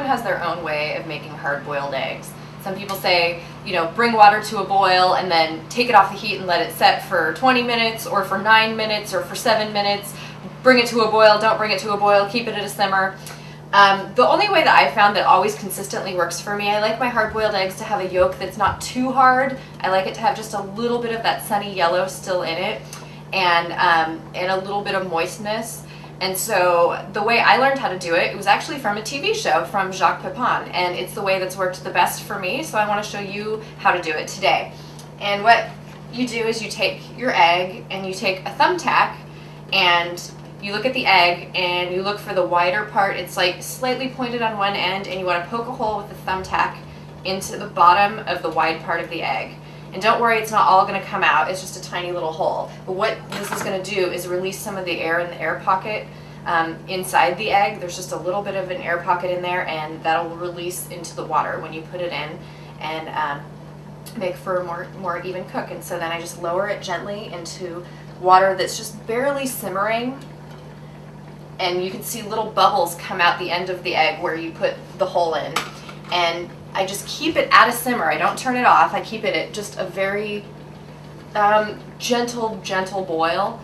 everyone has their own way of making hard-boiled eggs. Some people say, you know, bring water to a boil and then take it off the heat and let it set for 20 minutes or for 9 minutes or for 7 minutes. Bring it to a boil, don't bring it to a boil, keep it at a simmer. The only way that I found that always consistently works for me, I like my hard-boiled eggs to have a yolk that's not too hard. I like it to have just a little bit of that sunny yellow still in it, and a little bit of moistness. And so the way I learned how to do it, it was actually from a TV show from Jacques Pepin, and it's the way that's worked the best for me, so I want to show you how to do it today. And what you do is you take your egg and you take a thumbtack and you look at the egg and you look for the wider part. It's like slightly pointed on one end, and you want to poke a hole with the thumbtack into the bottom of the wide part of the egg. And don't worry, it's not all going to come out, it's just a tiny little hole. But what this is going to do is release some of the air in the air pocket inside the egg. There's just a little bit of an air pocket in there, and that'll release into the water when you put it in, and make for a more even cook. And so then I just lower it gently into water that's just barely simmering, and you can see little bubbles come out the end of the egg where you put the hole in. And I just keep it at a simmer. I don't turn it off. I keep it at just a very gentle boil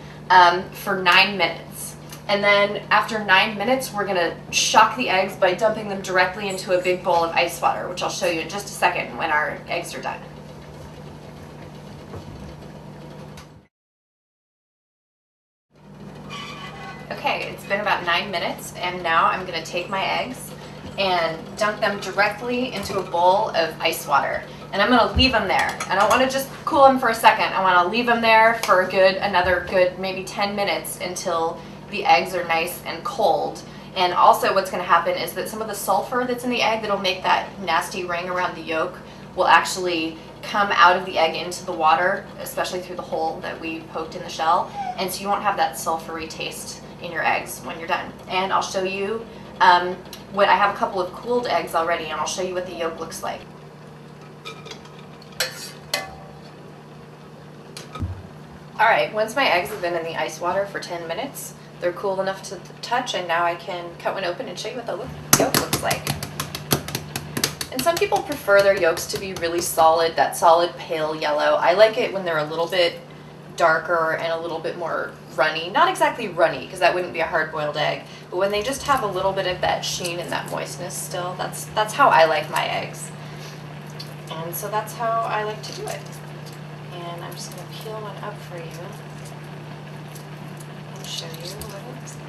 for 9 minutes. And then after 9 minutes, we're gonna shock the eggs by dumping them directly into a big bowl of ice water, which I'll show you in just a second when our eggs are done. Okay, it's been about 9 minutes, and now I'm gonna take my eggs and dunk them directly into a bowl of ice water. And I'm gonna leave them there. I don't wanna just cool them for a second. I wanna leave them there for another good maybe 10 minutes until the eggs are nice and cold. And also what's gonna happen is that some of the sulfur that's in the egg that'll make that nasty ring around the yolk will actually come out of the egg into the water, especially through the hole that we poked in the shell. And so you won't have that sulfury taste in your eggs when you're done. And I'll show you I have a couple of cooled eggs already, and I'll show you what the yolk looks like. Alright, once my eggs have been in the ice water for 10 minutes, they're cool enough to touch, and now I can cut one open and show you what the yolk looks like. And some people prefer their yolks to be really solid, that solid pale yellow. I like it when they're a little bit darker and a little bit more runny. Not exactly runny, because that wouldn't be a hard-boiled egg, but when they just have a little bit of that sheen and that moistness still, that's how I like my eggs. And so that's how I like to do it. And I'm just going to peel one up for you and show you what it looks like.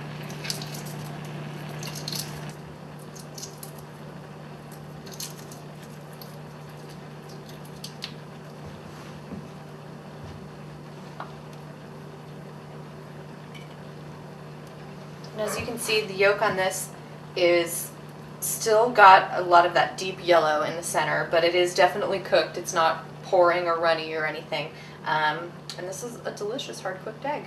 And as you can see, the yolk on this is still got a lot of that deep yellow in the center, but it is definitely cooked. It's not pouring or runny or anything. And this is a delicious hard-cooked egg.